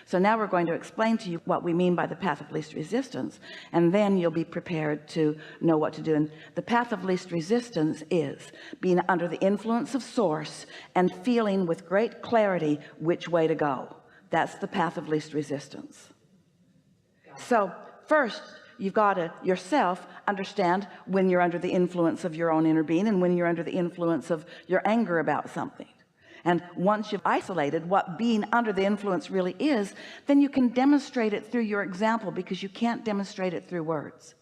So now we're going to explain to you what we mean by the path of least resistance, and then you'll be prepared to know what to do. And the path of least resistance is being under the influence of source and feeling with great clarity which way to go. That's the path of least resistance. So first you've got to yourself understand when you're under the influence of your own inner being and when you're under the influence of your anger about something. And once you've isolated what being under the influence really is, then you can demonstrate it through your example, because you can't demonstrate it through words.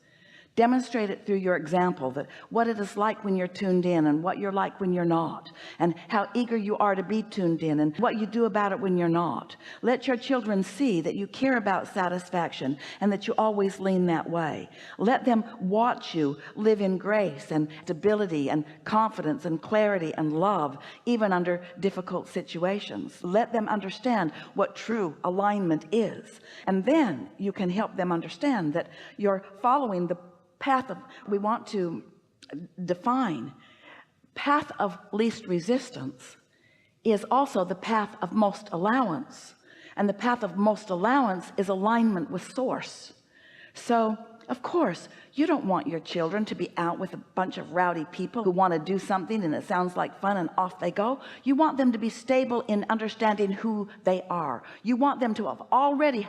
Demonstrate it through your example, that what it is like when you're tuned in and what you're like when you're not, and how eager you are to be tuned in and what you do about it when you're not. Let your children see that you care about satisfaction and that you always lean that way. Let them watch you live in grace and stability and confidence and clarity and love, even under difficult situations. Let them understand what true alignment is, and then you can help them understand that you're following the path of, we want to define, path of least resistance is also the path of most allowance, and the path of most allowance is alignment with source. So of course you don't want your children to be out with a bunch of rowdy people who want to do something and it sounds like fun and off they go. You want them to be stable in understanding who they are. You want them to have already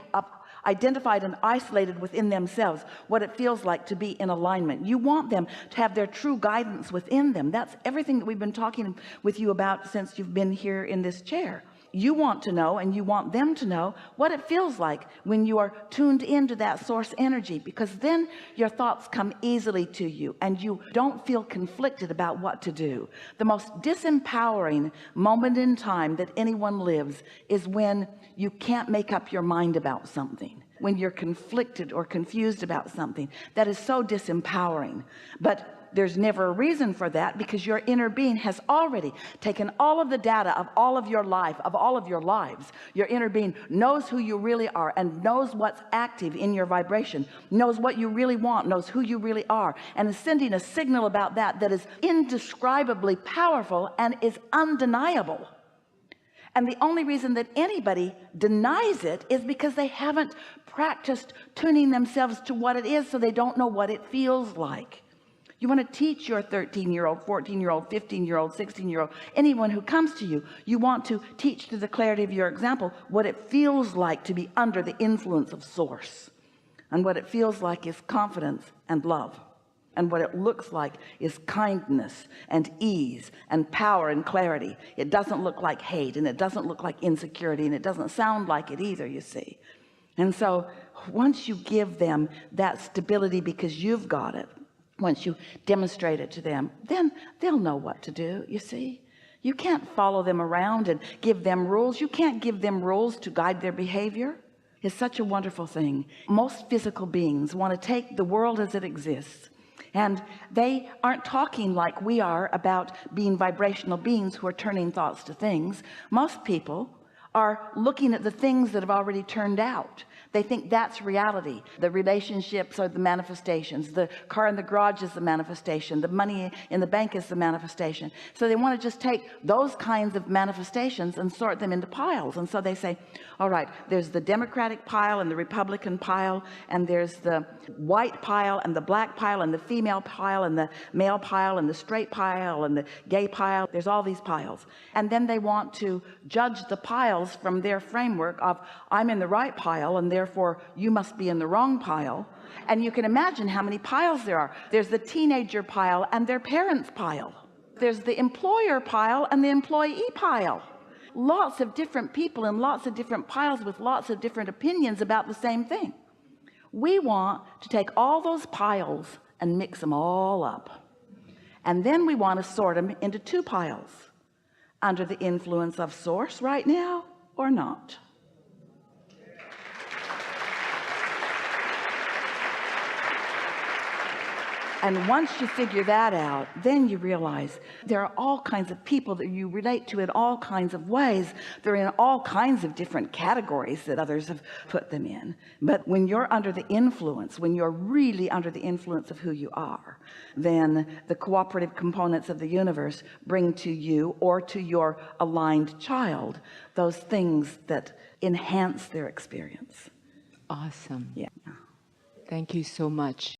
identified and isolated within themselves what it feels like to be in alignment. You want them to have their true guidance within them. That's everything that we've been talking with you about since you've been here in this chair. You want to know, and you want them to know, what it feels like when you are tuned into that source energy, because then your thoughts come easily to you and you don't feel conflicted about what to do. The most disempowering moment in time that anyone lives is when you can't make up your mind about something, when you're conflicted or confused about something. That is so disempowering. But there's never a reason for that, because your inner being has already taken all of the data of all of your life, of all of your lives. Your inner being knows who you really are and knows what's active in your vibration, knows what you really want, knows who you really are, and is sending a signal about that that is indescribably powerful and is undeniable. And the only reason that anybody denies it is because they haven't practiced tuning themselves to what it is, so they don't know what it feels like. You want to teach your 13-year-old, 14-year-old, 15-year-old, 16-year-old, anyone who comes to you, you want to teach through the clarity of your example what it feels like to be under the influence of source. And what it feels like is confidence and love. And what it looks like is kindness and ease and power and clarity. It doesn't look like hate, and it doesn't look like insecurity, and it doesn't sound like it either, you see. And so once you give them that stability because you've got it, once you demonstrate it to them, then they'll know what to do. You see, you can't follow them around and give them rules. You can't give them rules to guide their behavior. It's such a wonderful thing. Most physical beings want to take the world as it exists, and they aren't talking like we are about being vibrational beings who are turning thoughts to things. Most people are looking at the things that have already turned out. They think that's reality. The relationships are the manifestations. The car in the garage is the manifestation. The money in the bank is the manifestation. So they want to just take those kinds of manifestations and sort them into piles. And so they say, all right, there's the Democratic pile and the Republican pile, and there's the white pile and the black pile and the female pile and the male pile and the straight pile and the gay pile. There's all these piles. And then they want to judge the piles from their framework of, I'm in the right pile and therefore you must be in the wrong pile. And you can imagine how many piles there are. There's the teenager pile and their parents pile. There's the employer pile and the employee pile. Lots of different people in lots of different piles with lots of different opinions about the same thing. We want to take all those piles and mix them all up, and then we want to sort them into two piles: under the influence of source right now or not. And once you figure that out, then you realize there are all kinds of people that you relate to in all kinds of ways. They're in all kinds of different categories that others have put them in. But when you're under the influence, when you're really under the influence of who you are, then the cooperative components of the universe bring to you or to your aligned child those things that enhance their experience. Awesome. Yeah. Thank you so much.